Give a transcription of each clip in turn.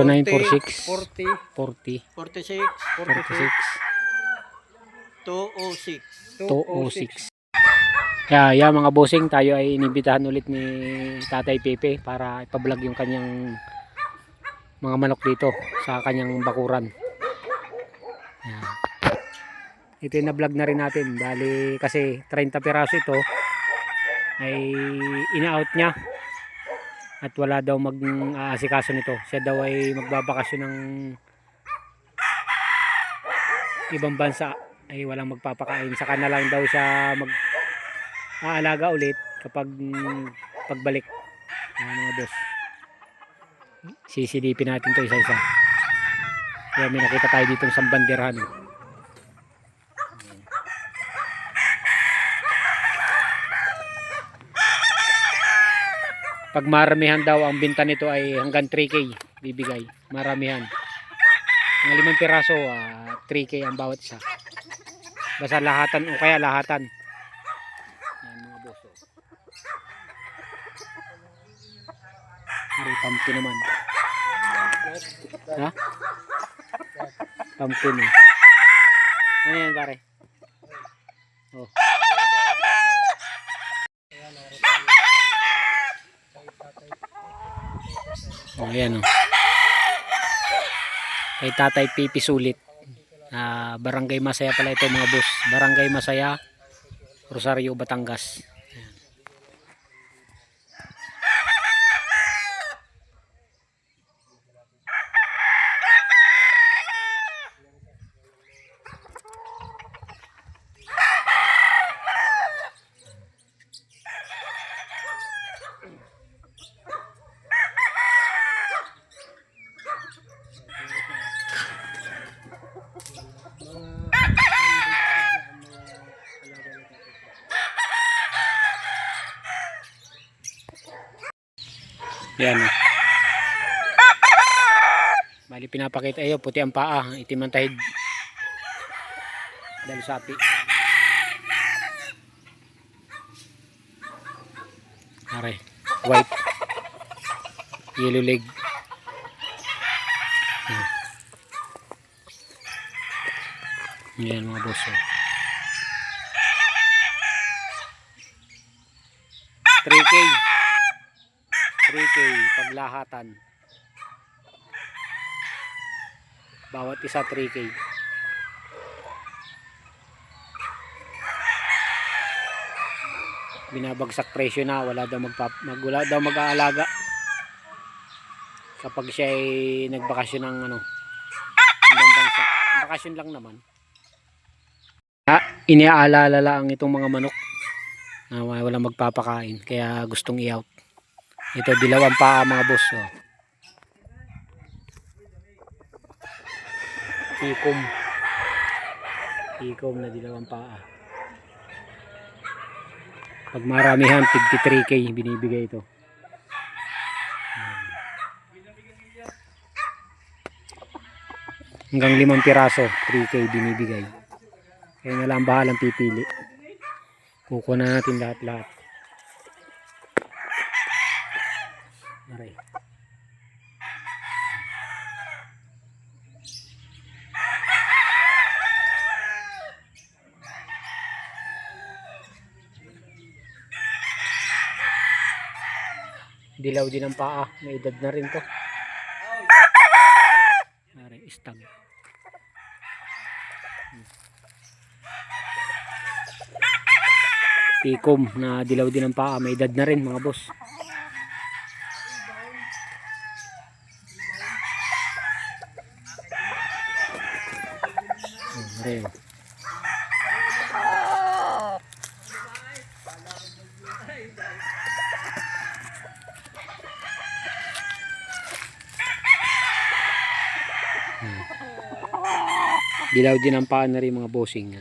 0946 40, 40 46, 46 206. 206. Yeah, mga bossing, tayo ay inibitahan ulit ni Tatay Pepe para ipa-vlog yung kanyang mga manok dito sa kanyang bakuran. Yan. Ito yung na-vlog na rin natin. Bali kasi 30 piraso ito ay ina-out niya at wala daw mag-aasikaso nito. Siya daw ay magbabakasyon ng ibang bansa, ay walang magpapakain. Saka na lang daw siya mag-aalaga ulit kapag pagbalik. Mga boss, sisilipin natin to isa-isa. Kaya may nakita tayo dito sa banderhan. Pag maramihan daw ang binta nito ay hanggang 3K bibigay. Maramihan. Mga 5 piraso, 3K ang bawat isa. Basta lahatan o kaya lahatan. Yan mga boss. May pumpkin naman. Ha? Pumpkin eh. Ano yan pare? Oh. Oh, ayan oh. Kay Tatay Pipi Sulit. Barangay Masaya pala ito mga boss. Barangay Masaya, Rosario, Batangas. Yan. Bali pinapakita ayo, puti ang paa, itim ang tahid. Dahil sapi. Are, white. Yellow leg. Yan mga boss. 3K. 3K paglahatan. Bawat isa 3K. Binabagsak presyo na, wala daw mag-aalaga kapag siya ay nagbakasyon ng ibang bansa. Bakasyon lang naman. Iniaalala lang itong mga manok na walang magpapakain, kaya gustong i-out. Ito dilawang paa mga boss. Oh. Ikom na dilawang paa. Pag maramihan, 53K binibigay ito. Hanggang 5 piraso, 3K binibigay. Kaya na lang bahalang pipili. Kukuha natin lahat-lahat. Aray. Dilaw din ang paa, may edad na rin to. Aray, istag. Pikom na dilaw din ang paa, may edad na rin mga boss. Aray. Dilaw din ang paa na rin mga bossing.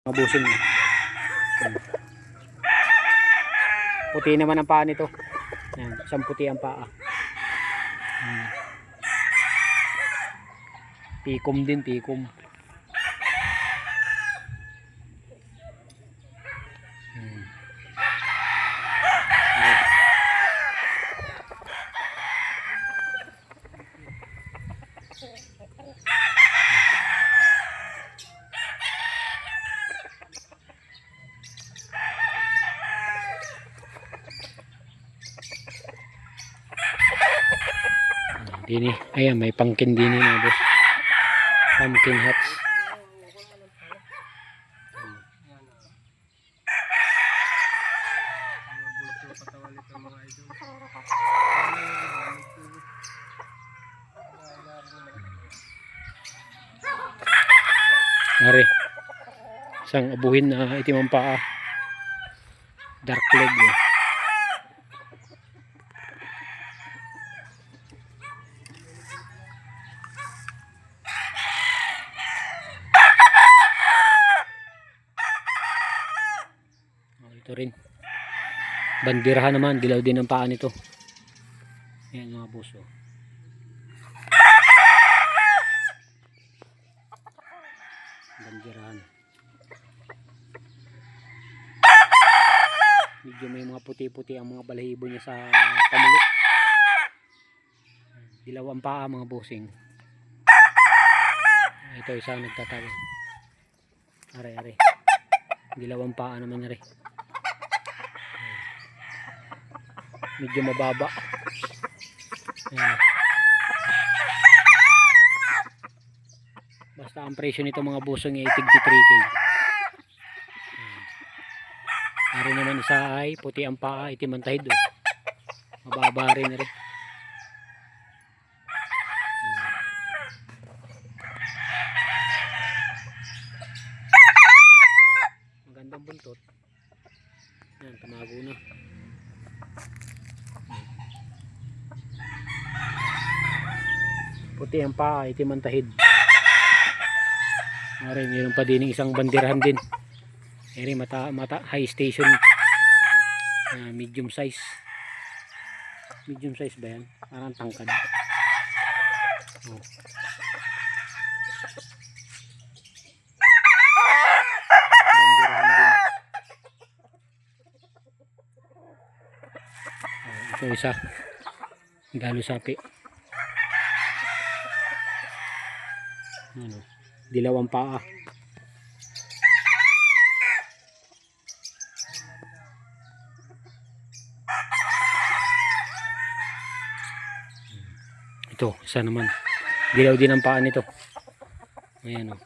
Mga bossing. Puti naman ang paa nito. Yan, isang puti ang paa. Pikom din, pikom. Dini. Ayan, may pumpkin dini mga boss. Pumpkin hats. Mari. Isang abuhin na itim ang paa. Dark leg. Eh. Ito rin. Bandirahan naman. Dilaw din ang paa nito. Ayan mga boss. Oh. Bandirahan. Medyo may mga puti-puti ang mga balahibo niya sa pamulok. Dilaw ang paa mga bossing. Ito isa nagtatago. Are. Dilaw ang paa naman na rin. Medyo mababa. Ayan. Basta ang presyo nito mga busong ay 53K. Ari naman isa ay puti ang paa, itim ang tahid. Oh. Mababa rin na rin. Magandang buntot. Ayan, tumago na. Puti ang paa, itim ang tahid. Ari, mayroon pa din isang bandirahan din. Ari, mata high station. Medium size. Medium size ba yan? Parang tangkad. Oh. Bandirahan din. Ito isa. Dalo sapi. Ano? Dilaw ang paa. Ito, isa naman. Dilaw din ang paa nito. Ayan o.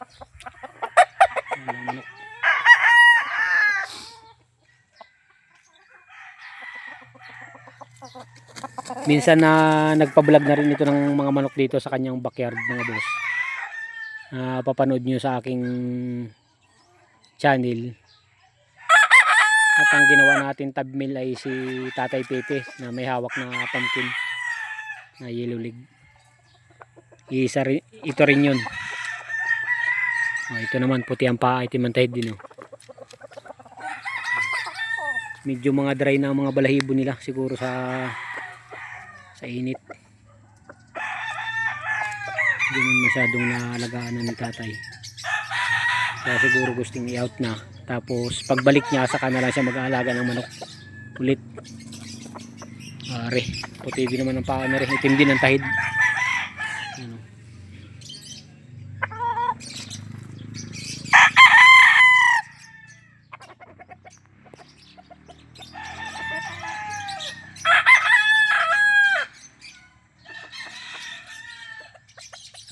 Minsan na nagpa-vlog na rin ito ng mga manok dito sa kanyang backyard mga boss. Papanood nyo sa aking channel. At ang ginawa natin thumbnail ay si Tatay Pepe na may hawak na pumpkin na yellow leg. Ito rin yun. Ito naman puti ang paa, itim ang tahid din. Medyo mga dry na ang mga balahibo nila siguro sa init. Hindi naman masyadong naalagaan na ni tatay. Kaya siguro gusting i-out na. Tapos pagbalik niya saka na lang siya mag-aalaga ng manok ulit. Puti din naman ang paa na rin. Itim din ang tahid. Ano.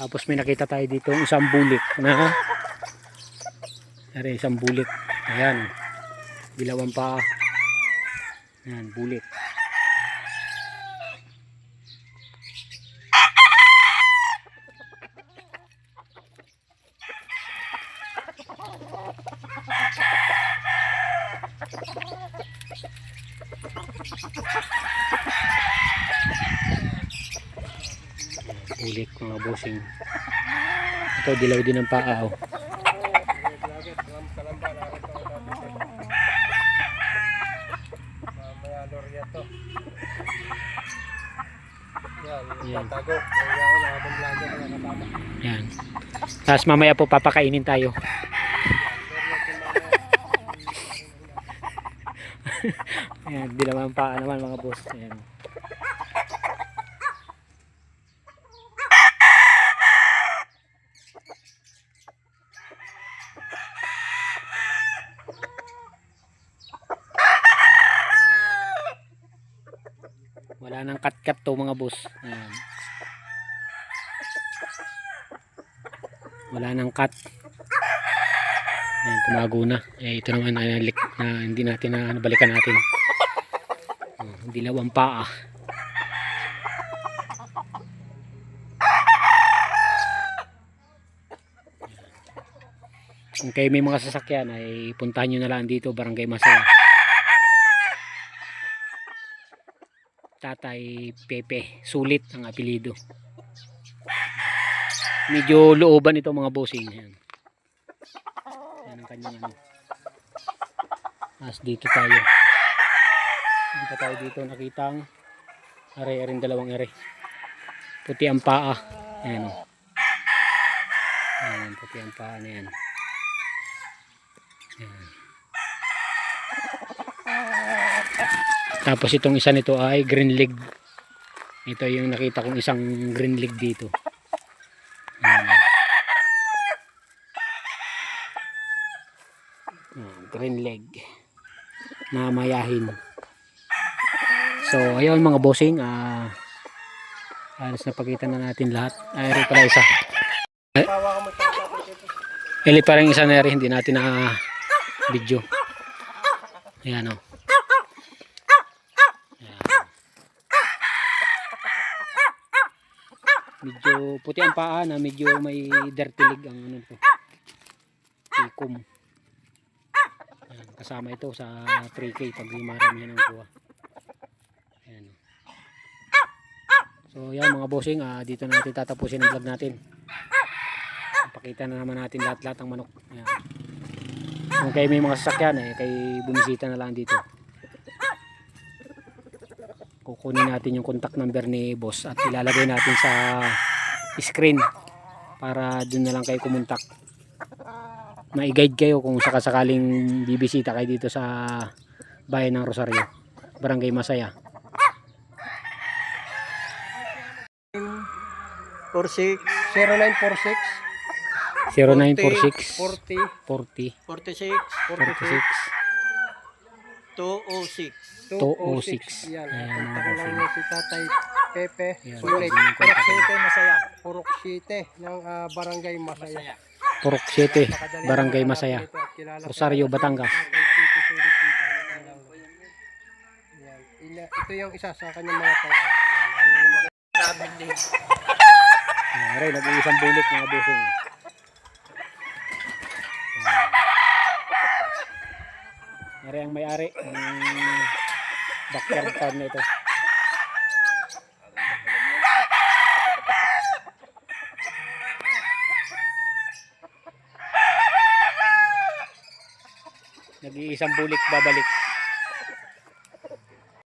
Tapos may nakita tayo dito isang bulik na isang bulik. Ayan. Dilaw ang paa. Ayan, bulik. Bulik mga bossing. Ito dilaw din ang paa. Oh. Yan. Yan. Tapos mamaya po papakainin tayo. Ayan, dilaw ang paa naman mga boss. Ayan. Wala nang cut-cut to mga boss. Ayan. Wala nang cut. Ayan, tumago na. Ito naman na hindi natin na balikan natin. Dilaw ang paa. Kung kayo may mga sasakyan ay puntahan nyo na lang dito, Barangay Masaya. Tatay Pepe, sulit ang apelido. Medyo looban ito mga bossing. Ayan. Yan ang kanyang ano. As dito tayo. Dito tayo dito nakitang are-aring dalawang ere. Puti ang paa. Ayan o. Ayan, puti ang paa na yan. Ayan. Tapos itong isa nito ay green leg. Ito yung nakita kong isang green leg dito. Green leg na mayahin. So ayun mga bossing, alas na pakita na natin lahat. Ay pala isa. Ili pa rin isa na rin, hindi natin na video. Ayan o. Medyo puti ang paa na medyo may dirty leg ang ano to. Ikom. Ayan, kasama ito sa 3K pag maramihan ng kuha. Ayan. So yan mga bossing, dito na natin tatapusin ang vlog natin. Pakita na naman natin lahat-lahat ng manok. Ayan. Kung kayo may mga sasakyan kay bumisita na lang dito. Kukunin natin yung contact number ni boss at ilalagay natin sa screen para dun na lang kayo kumontak. Ma-guide kayo kung sakasakaling bibisita kayo dito sa bayan ng Rosario, Barangay Masaya. 0946 40 46 206. 206. Yan. Ayan, mga Kontakin lang bossing. niyo si Tatay Pepe. Yan. Sulit. Yan. Purok City, Masaya. Purok City ng Barangay Masaya. Purok 7, Napakadali Barangay na Masaya, dito at kilala Rosario, sa- Batangas. Tatay Pepe, sulit dito. Yan. Ito yung isa sa kanyang mga pang-out. Aray, nag-iisang bulik mga bossing. Aray ang may-ari ng backyard farm na ito. Nag-iisang bulik babalik.